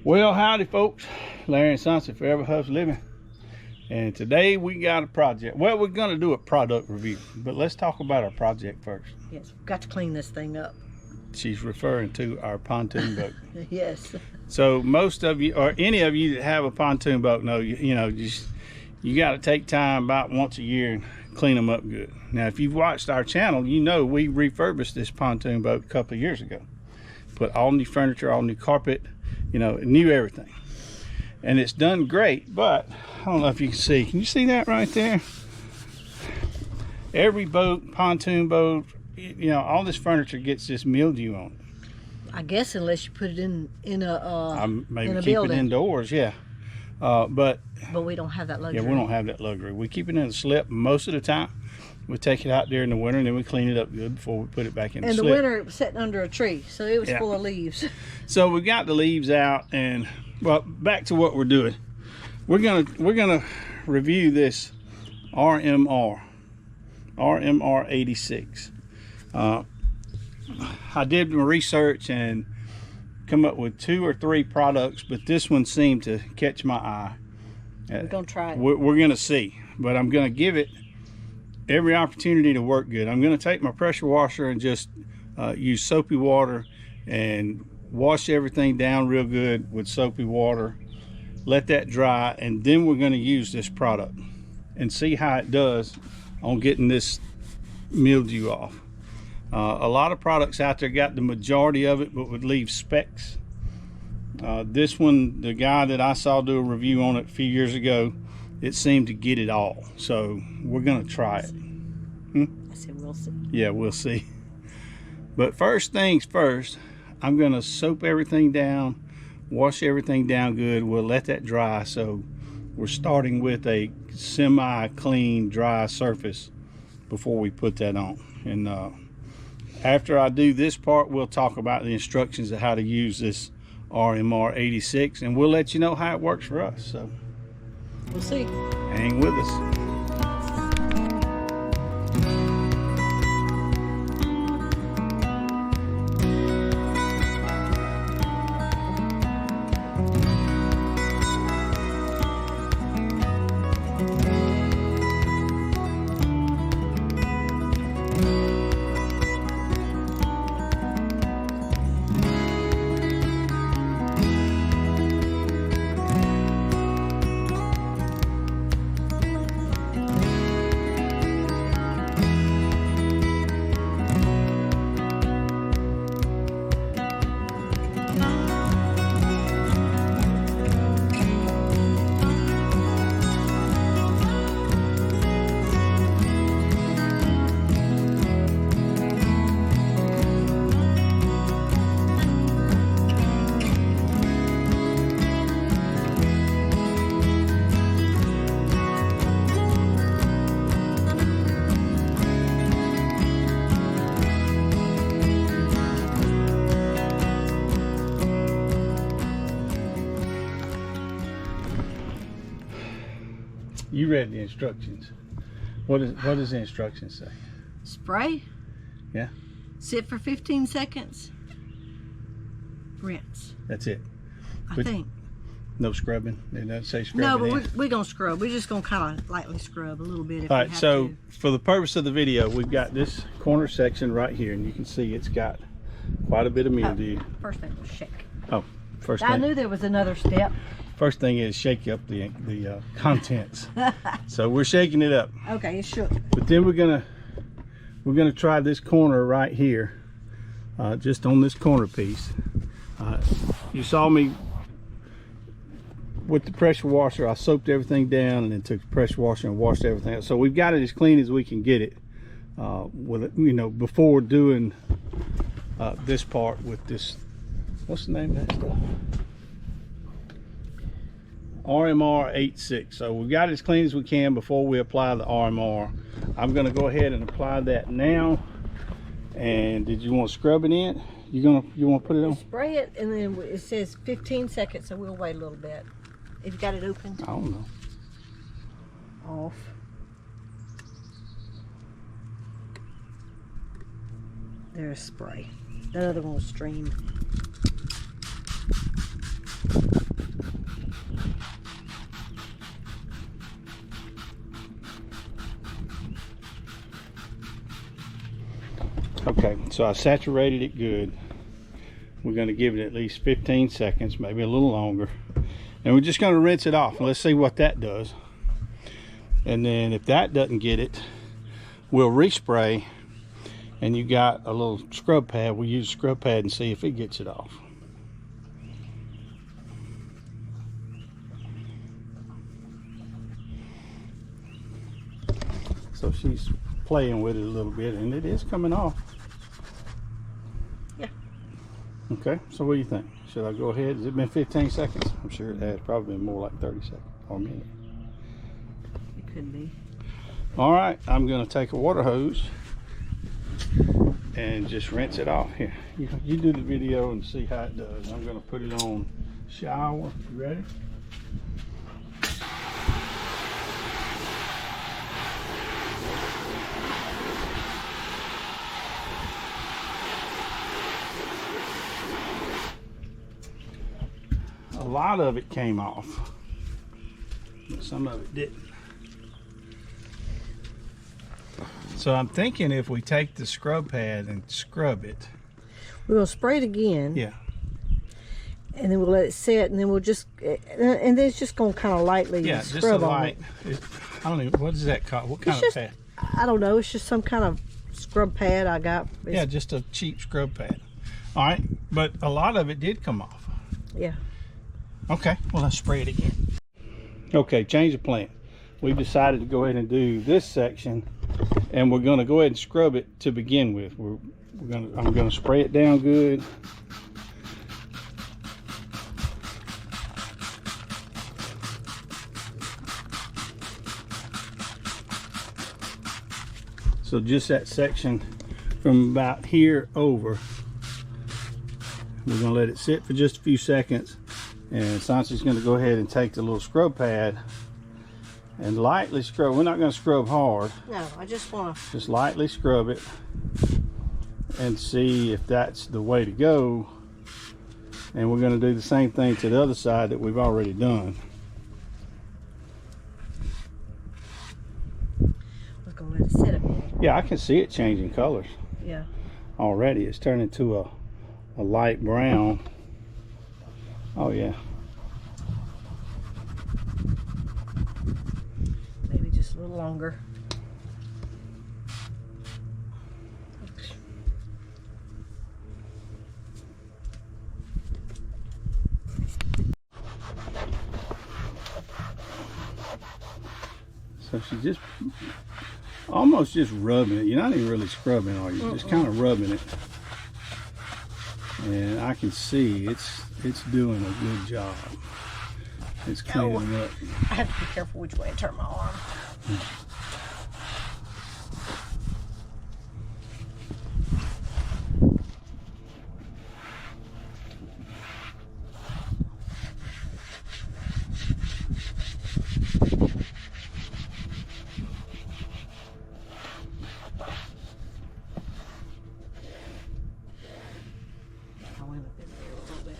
Well, howdy folks, Larry and Sons at ForeverHuff'sLiving, and today we got a project. Well, we're going to do a product review, but let's talk about our project first. Yes, we've got to clean this thing up. She's referring to our pontoon boat. Yes. So most of you, or any of you that have a pontoon boat, know you got to take time about once a year and clean them up good. Now, if you've watched our channel, you know we refurbished this pontoon boat a couple of years ago. Put all new furniture, all new carpet, new everything. And it's done great, but I don't know if you can see. Can you see that right there? Every boat, pontoon boat, all this furniture gets this mildew on it. I guess unless you put it in a maybe in a keep building. it indoors, yeah. But we don't have that luxury. Yeah, we don't have that luxury. We keep it in a slip most of the time. We take it out there in the winter and then we clean it up good before we put it back in the slip. And the winter sitting under a tree, so it was full of leaves. So we got the leaves out, and well, back to what we're doing. We're gonna review this RMR86. I did my research and come up with 2 or 3 products, but this one seemed to catch my eye. we're gonna try it. We're gonna see, but I'm gonna give it every opportunity to work good. I'm gonna take my pressure washer and just use soapy water and wash everything down real good with soapy water. Let that dry, and then we're gonna use this product and see how it does on getting this mildew off. A lot of products out there got the majority of it, but would leave specks. This one, the guy that I saw do a review on it a few years ago, it seemed to get it all. So we're gonna try it. I said we'll see. Yeah, we'll see. But first things first, I'm gonna soap everything down, wash everything down good. We'll let that dry. So we're starting with a semi-clean, dry surface before we put that on. And after I do this part, we'll talk about the instructions of how to use this RMR86, and we'll let you know how it works for us. So we'll see. Hang with us. You read the instructions. What does the instructions say? Spray. Yeah. Sit for 15 seconds. Rinse. That's it. I think. No scrubbing. They don't say scrubbing. No, but we're gonna scrub. We're just gonna kind of lightly scrub a little bit. If All we right. have So to. for the purpose of the video, we've got this corner section right here, and you can see it's got quite a bit of mildew. First thing was shake. Oh, first I thing. knew there was another step. First thing is shake up the contents. So we're shaking it up. Okay, it shook. But then we're gonna try this corner right here, just on this corner piece. You saw me with the pressure washer. I soaped everything down and then took the pressure washer and washed everything out. So we've got it as clean as we can get it, before doing this part with this. What's the name of that stuff? RMR86. So we've got it as clean as we can before we apply the RMR. I'm going to go ahead and apply that now. And did you want to scrub it in? You want to put it on? Spray it, and then it says 15 seconds, so we'll wait a little bit. If you got it open? I don't know. Off. There's spray. That other one was streamed. So I saturated it good. We're going to give it at least 15 seconds, maybe a little longer. And we're just going to rinse it off. Let's see what that does. And then if that doesn't get it, we'll respray. And you got a little scrub pad. We'll use a scrub pad and see if it gets it off. So she's playing with it a little bit, and it is coming off. Yeah. Okay, so what do you think? Should I go ahead? Has it been 15 seconds? I'm sure it has. Probably been more like 30 seconds or a minute. It could be. All right, I'm going to take a water hose and just rinse it off. Here, you do the video and see how it does. I'm going to put it on shower. You ready? A lot of it came off, but some of it didn't. So I'm thinking if we take the scrub pad and scrub it. We're going to spray it again. Yeah. And then we'll let it set, and then we'll just, and then it's just going to kind of lightly Yeah, scrub just a on light. it. I don't know, what is that called? What kind of pad? I don't know. It's just some kind of scrub pad I got. Yeah, just a cheap scrub pad. All right, but a lot of it did come off. Yeah. Okay, well, let's spray it again. Okay, change of plan. We've decided to go ahead and do this section, and we're going to go ahead and scrub it to begin with. I'm going to spray it down good. So just that section from about here over, we're going to let it sit for just a few seconds, and Sansa's going to go ahead and take the little scrub pad and lightly scrub. We're not going to scrub hard. No, I just want to. Just lightly scrub it and see if that's the way to go. And we're going to do the same thing to the other side that we've already done. I was going to let it sit a minute. Yeah, I can see it changing colors. Yeah. Already. It's turning to a light brown. Oh yeah. Maybe just a little longer. So she's just almost just rubbing it. You're not even really scrubbing, are you? Just kind of rubbing it. And I can see it's doing a good job. It's cleaning up. I have to be careful which way I turn my arm. I went up in there a little bit.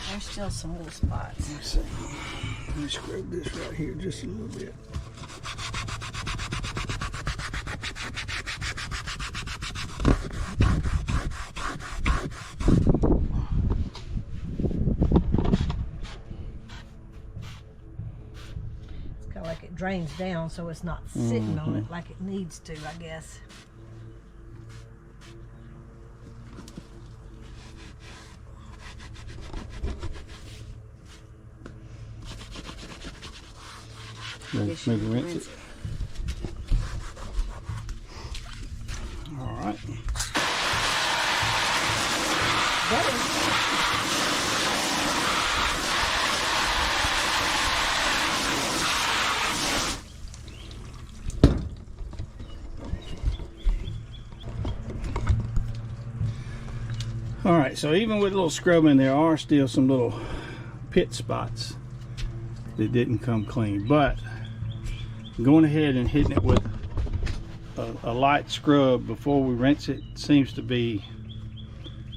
There's still some little spots. Let's see. Let me scrub this right here just a little bit. It's kind of like it drains down, so it's not sitting on it like it needs to, I guess. Maybe rinse it. All right. All right, so even with a little scrubbing, there are still some little pit spots that didn't come clean, but going ahead and hitting it with a light scrub before we rinse it seems to be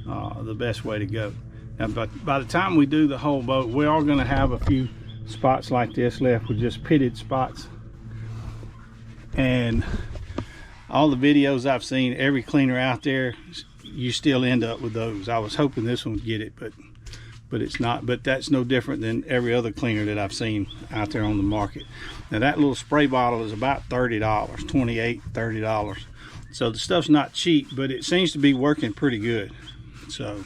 the best way to go. Now, but by the time we do the whole boat, we are going to have a few spots like this left with just pitted spots. And all the videos I've seen, every cleaner out there, you still end up with those. I was hoping this one would get it, but it's not. But that's no different than every other cleaner that I've seen out there on the market. Now that little spray bottle is about $30, $28, $30. So the stuff's not cheap, but it seems to be working pretty good. So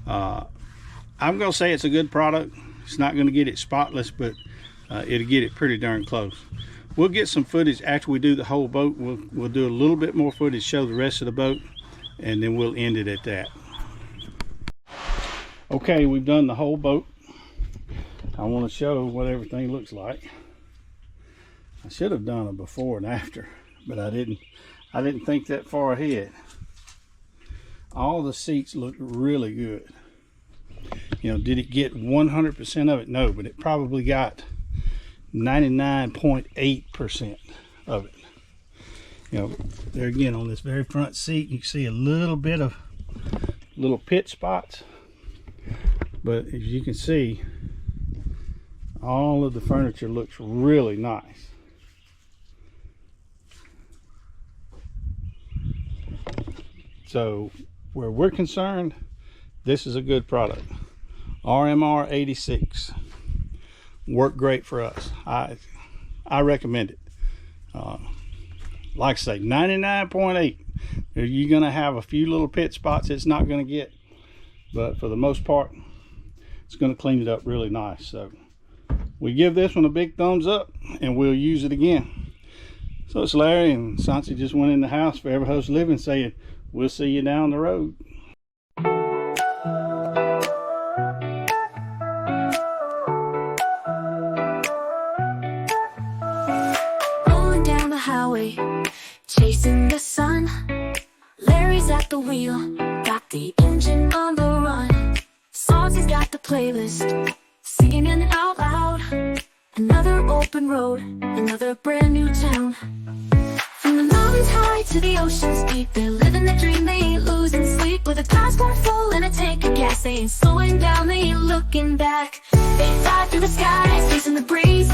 I'm gonna say it's a good product. It's not gonna get it spotless, but it'll get it pretty darn close. We'll get some footage after we do the whole boat. We'll do a little bit more footage, show the rest of the boat, and then we'll end it at that. Okay, we've done the whole boat. I want to show what everything looks like. I should have done a before and after, but I didn't think that far ahead. All the seats look really good. You know, did it get 100% of it? No, but it probably got 99.8% of it. You know, there again on this very front seat, you can see a little bit of little pit spots, but as you can see, all of the furniture looks really nice. So where we're concerned, this is a good product. RMR86 worked great for us. I recommend it. Like I say, 99.8. You're gonna have a few little pit spots it's not gonna get, but for the most part it's gonna clean it up really nice. So we give this one a big thumbs up and we'll use it again. So it's Larry, and Sansi just went in the house, Forever Huff's Living, saying we'll see you down the road. Rolling down the highway, chasing the sun. Larry's at the wheel, got the engine on the run. Sansi's got the playlist, singing out loud. Another open road, another brand new town. From the mountains high to the ocean's deep, they're living the dream, they ain't losing sleep. With a passport full and a tank of gas, they ain't slowing down, they ain't looking back. They fly through the skies, chasing the breeze.